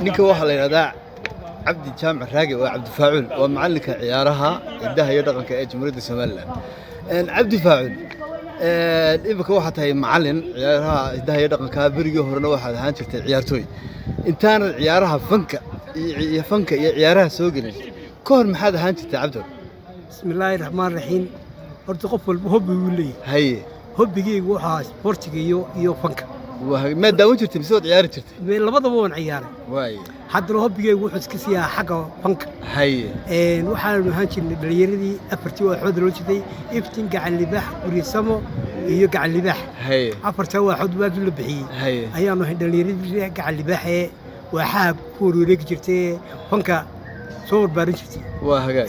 ninka waxaa la yidhahdaa cabdi jaamac raage waa cabdi faacuul waa macallinka ciyaaraha hidaha iyo dhaqanka ee jamhuuriyadda somalilan cabdi faacuul imika waxaa tahay macallin ciyaaraha hidaha iyo dhaqanka berigii horena waxaad ahaan jirtay ciyaartooy intaanan ciyaaraha fanka iyo ciyaaraha soo gelin ka hor maxaad ahaan jirtay cabdi? bismillaahi raxmaan raxiim. horta qof walba hobbi uu leeyahay. hobbigaygu waxaa sportiga iyo fanka. ما داون جرتي مسوي عيار جرتي labadaba waan ciyaaray waay haddana hobbigaygu wuxuu iska siyaa xagga fanka waxaan ahaan jirnay dhalinyaradii afartii waaxood loo jiday iftiin gacan libaax guryasamo iyo gacan libaax afartaa waaxood waa la bixiyey ayaanu ahay dhalinyaradii gacan libaax ee waaxaha ku wareegi jirtay fanka soo barbaarin jirtay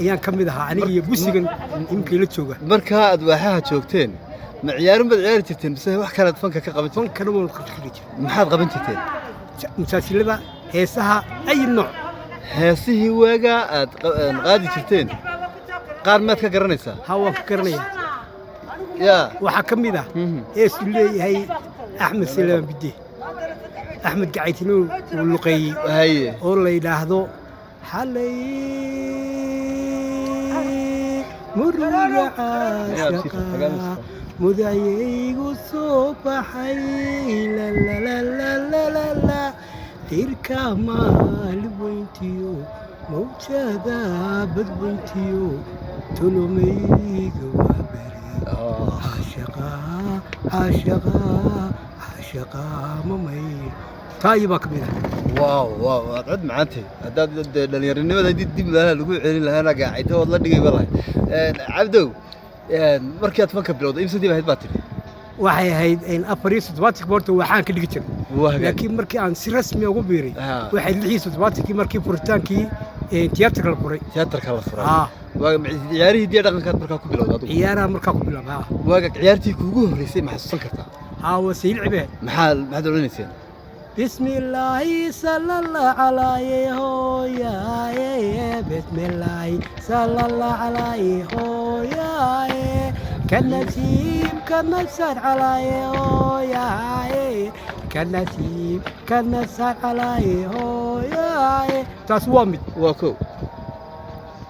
ayaan ka mid ahaa aniga iyo busigan imkii la jooga marka aad waaxaha joogteen ما عيارين بدعيار جتين بس واحد كانت فنك كقبل فنك كانوا من الخليج محاد قبل جتين مسلسلة هيسها أي نوع هيسه وجا غادي جتين قار ما تكرنيسا هوا فكرني يا وحكم ذا إيش اللي هي أحمد سلام بدي أحمد قاعدينه واللقي هي والله يلاحظوا حلي مرور عاشقا مذيعيق الصباحي لا لا لا لا لا لا لا تركا مال بنتيو موجودة بد بنتيو تلوميق وبري عاشقا ممي طيبة كبيرة واو عد معناتي هذا دليرنimada dib lagu celin lahaana gaacayto wad la dhigay balay cabdow markaad fanka bilowday imsadii baad baatay waxay ahayd in afariis todobaadkii boorto waxaan ka dhigi jiray laakiin markii aan si rasmi ugu biiray waxay lixii todobaadkii markii furitaankii tiyaatarka la furay waa ciyaarihii diyaar dhaqankaad markaa ku bilowday ciyaaraha markaa ku bilowday waaga ciyaartii kuugu horeysay ma xasuusan kartaa wasiil cibaad maxaad oranaysaa بسم الله صلى الله عليه هويا بسم الله صلى الله عليه هويا كالنسيم كالنسر عليه هويا كالنسيم كالنسر عليه هويا تسوامي واكو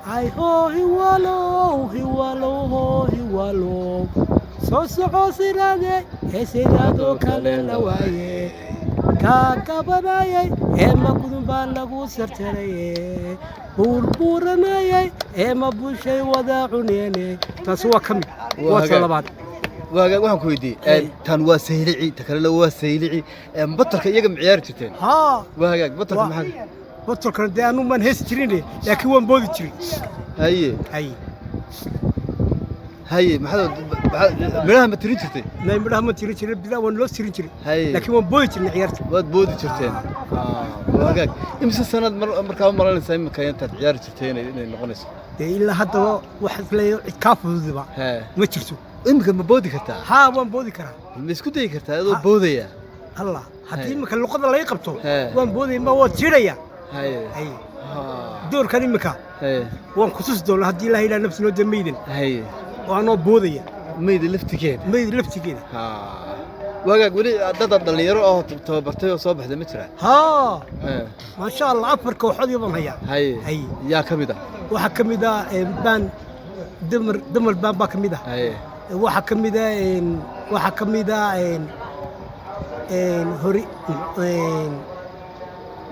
هاي هوالو سوسو سيرادي سيرادو كاللواي كاكابناي اما كودبان لغو سرتري بوربورناي اما بوشي ودا عنيني تاسوا كمي وصلبات waxaan ku weydiiyay tan waa saylici takala waa saylici batarka iyaga ma ciyaar jirteen waagaag batarka maxaa batarka aanu man hees jirin laakiin waan boodi jiray haye maxaad midhaha ma tirin jirtay midhaha ma tirin jiray bidaa waan loo tirin jiray laakiin waan boodi jirnay ciyaarta waad boodi jirteen waagaag imisa sanad markaa maranaysa imika intaad ciyaari jirteen inay noqonayso ilaa hadda waxaad leeyahay cid kaa fududiba ma jirto imika ma boodi kartaa waan boodi karaa ma isku dayi kartaa adoo boodaya allah haddii imika luqada laga qabto waan boodaya ma waad jiraya doorkan imika waan kutusi doonaa haddii ilaahay ilaa nafsi noo dameydan وأنا بودية ميد لفتكين واقع قولي دادا دليرو أو تبرتي وصبح ذا مترا ما شاء الله أفرك وحد يضم هي يا كميدا وحكميدا بان دمر بان باكميدا وحكميدا هوري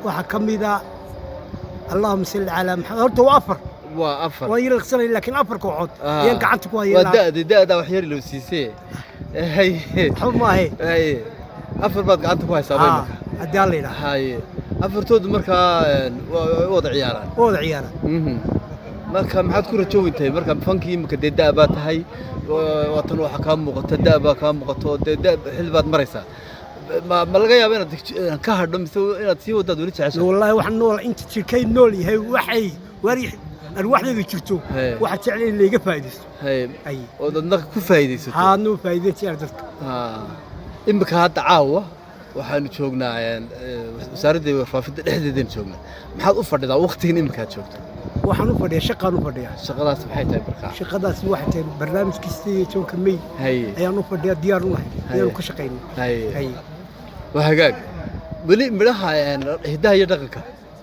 وحكميدا اللهم صل على محمد هرت وافر وافر وير الخسرين لكن افر كوعد ين قعدتك وهي دا وحير لو سيسي هي حما هي افر بعد قعدتك وهي صابينك ادي الله يلا هي افرتود marka wada ciyaaraan marka maxaad ku rajoogintay marka fankii imka deedaa baa tahay watan waxa ka muuqata daaba ka muuqato deedaa xilbaad maraysaa ما laga yaabo inaad ka hadho mise inaad sii wadaad wali jeceshay wallahi waxaan nool inta jirkay nool yahay waxay wari الواحد يجرتو واحد تعلي اللي يقفايدس أي ودنا كفايدس نو فايدتي عرفتك إمك هذا عاوة وحنا شوقنا يعني وساردي وفافد الحديدين شوقنا محل أفرد ذا وقتين إمك هتشوقت وحنا أفرد شقة نفرد شغلات بحيتها بركة شغلات واحد برنامج كيستي شو كمي أي أنا أفرد ديار واحد ديار كشقين هي وهجاج ولي مدحها هداية دقيقة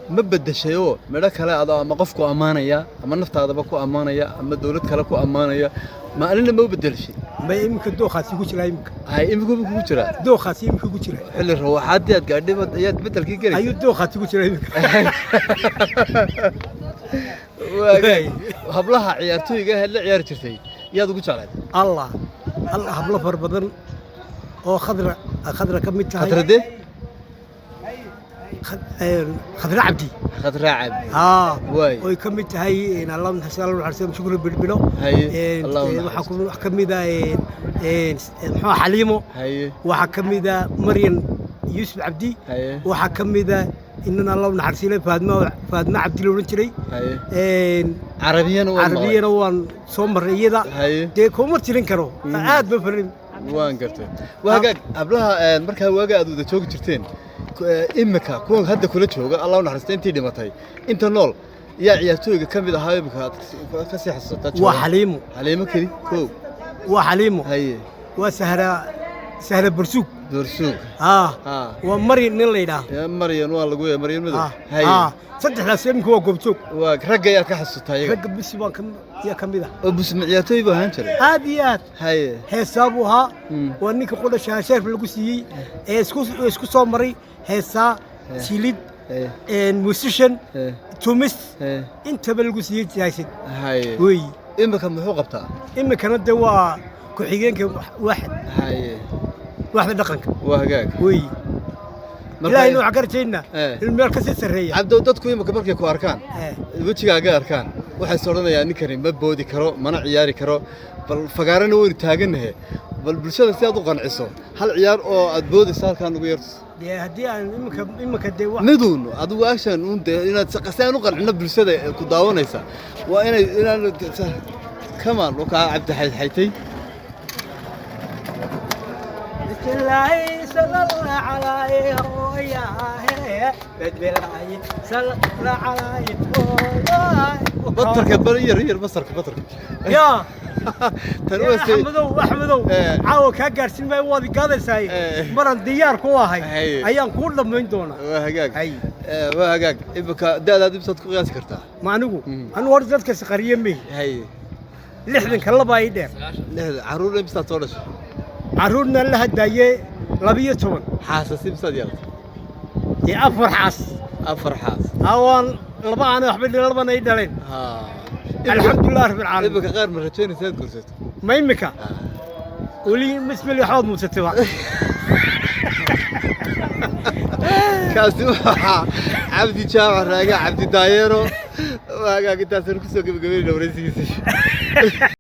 ما بدل شيء مدح كلا هذا ما قفكو أمانية أما نفط هذا بكو أمانية أما الدولة كلا كو أمانية ما أنا ما بدل شيء ما يمكن دو خاص يقول لا يمكن هاي يمكن بكو جرا دو خاص يمكن يقول حل الروحات دي قاعدين يا بدل كي قري أيوة دو خاص يقول لا يمكن hablaha ciyaartooyga ah la ciyaar jirtay yaad ugu jeclayd الله hablo far badan oo khadra ka mid tahay khadrade khadra abdi way oo ka mid tahay in allah subhanahu wa ta'ala shukr bilbilo waxa ku wax ka mid ah maxaa xaliimo waxa ka mid ah maryan yusuf abdi waxa ka mid ah إننا الله نحرسيله فادما عبد الله ونشري عربيا وان صومر يدا ده كومر ترين كرو عاد بفرم وان قرتين وهاجا قبلها مركها واجا أدو ده شوك جرتين إمك كون هذا كله شوك الله نحرسين تيجي متى أنت نول يا عياتوي كم إذا هاي بك كسي حسيت حليمو كذي كو وحليمو سهرة برسوك ومريم نلينا يا مريم والله قوي مريم مدو صدق لا سيمك هو قبتوك ورجع يا كحسوتها رجع بس ما كم يا كم ذا بس معياتي بهانشري هاديات هاي حسابها وانك كل شهر في القصي اسكو صومري حسا سيليد موسيشن تومس انت بالقصي جايسد هاي وي إما كان محوقبتها إما كانت دوا كحيجين واحد هاي واحد دقنك وهجاك وي لا إنه عقرتينا المركز السرية عبد ودتكو يوم كبرك يكو أركان وجهك عقار أركان واحد صورنا يعني كريم ببودي كرو منع عياري كرو فقارنا وين تاجنه بالبلشة سيادو قنعصو هل عيار أو أدبودي صار كانوا بيرس يا هدي إما كدي واحد ندون أدو عشان وانت إن تسقسان وقنعنا بالبلشة كداونا يسا وأنا كمان وكا عبد حيتي الله صلى الله عليه ويا بسم الله صلى الله عليه بطرك برير بصرك بطرك يا تروسي احمدو عاو ka gaarsin bay wadi qaadaysay maran diyaar ku ahay ayaan ku dhameyn doona waa hagaag ibka daadaad ibsad ku qiyaas kartaa ma anigu hor dadka saqariye mi lixdan kala baa ii dheer caruur ibsad soo dhashay caruurna la hadaayay 12 xaasas ibsad yar afar xaas awaan laba aan waxba ay dhaleen alxamdulillah rabbil alamin ibka qaar ma rajaynaysaa guursato ma imika ولي مسمى لي حوض مستوى كاسوها عبدي جامع راجع عبدي دايرو واقع كنت أسرق سوق بقبيل لوريسي